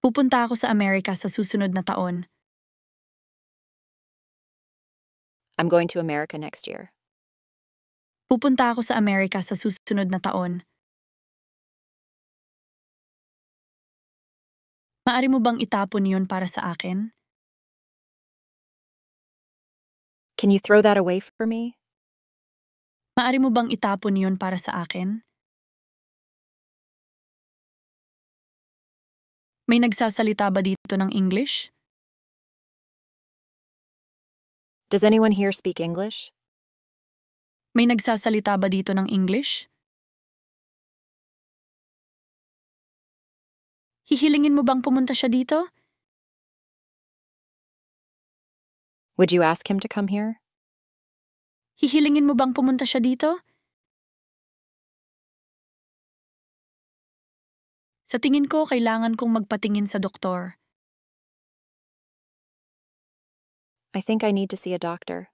Pupunta ako sa Amerika sa susunod na taon. I'm going to America next year. Pupunta ako sa Amerika sa susunod na taon. Maari mo bang itapon yon para sa akin? Can you throw that away for me? Maari mo bang itapon yon para sa akin? May nagsasalita ba dito ng English? Does anyone here speak English? May nagsasalita ba dito ng English? Hihilingin mo bang pumunta siya dito? Would you ask him to come here? Hihilingin mo bang pumunta siya dito? Sa tingin ko, kailangan kong magpatingin sa doktor. I think I need to see a doctor.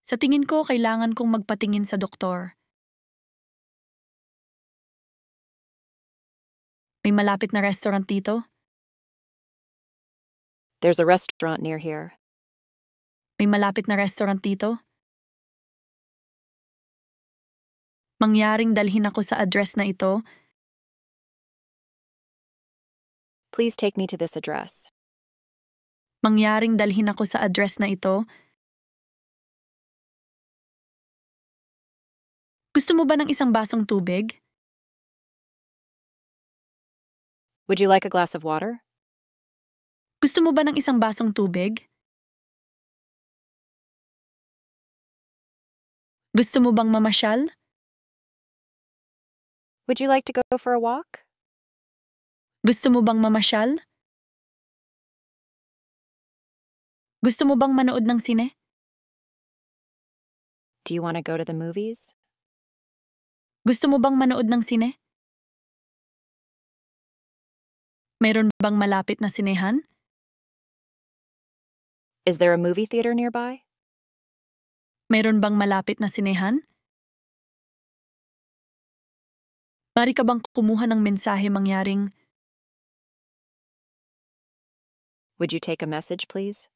Sa tingin ko, kailangan kong magpatingin sa doktor. May malapit na restaurant dito? There's a restaurant near here. May malapit na restaurant dito? Mangyaring dalhin ako sa address na ito. Please take me to this address. Mangyaring dalhin ako sa address na ito. Gusto mo ba ng isang basong tubig? Would you like a glass of water? Gusto mo ba ng isang basong tubig? Gusto mo bang mamasyal? Would you like to go for a walk? Gusto mo bang mamasyal? Gusto mo bang manood ng sine? Do you want to go to the movies? Gusto mo bang manood ng sine? Meron bang malapit na sinehan? Is there a movie theater nearby? Meron bang malapit na sinehan? Mari ka bang kumuha ng mensahe mangyaring, Would you take a message, please?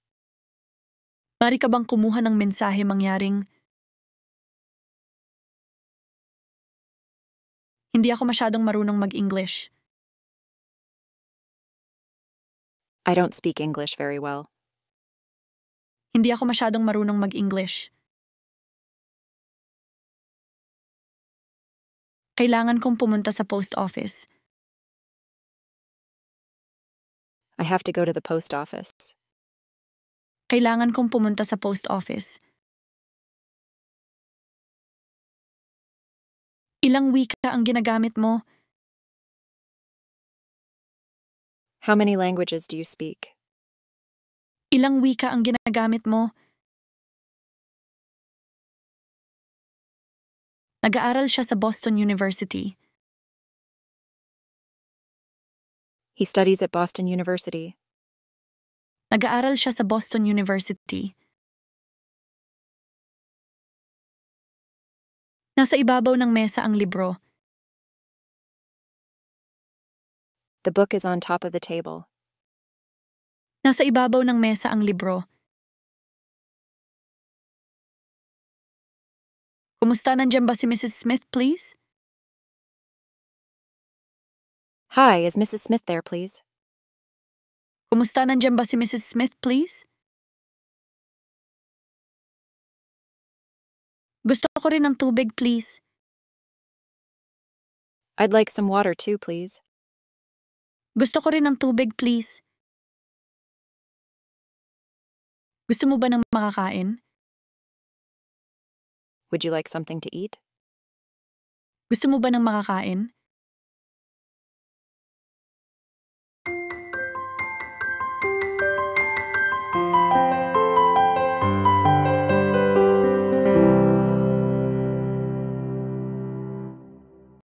mari ka bang kumuha ng mensahe mangyaring, hindi ako masyadong marunong mag-English. I don't speak English very well. Hindi ako masyadong marunong mag-English. Kailangan kong pumunta sa post office. I have to go to the post office. Kailangan kong pumunta sa post office. Ilang wika ang ginagamit mo? How many languages do you speak? Ilang wika ang ginagamit mo? Nag-aaral siya sa Boston University. He studies at Boston University. Nag-aaral siya sa Boston University. Nasa ibabaw ng mesa ang libro. The book is on top of the table. Nasa ibabaw ng mesa ang libro. Kumusta, nandiyan ba si Mrs. Smith, please? Hi, is Mrs. Smith there, please? Kumusta, nandiyan ba si Mrs. Smith, please? Gusto ko rin ng tubig, please. I'd like some water too, please. Gusto ko rin ng tubig, please. Gusto mo ba ng makakain? Would you like something to eat? Gusto mo ba ng makakain?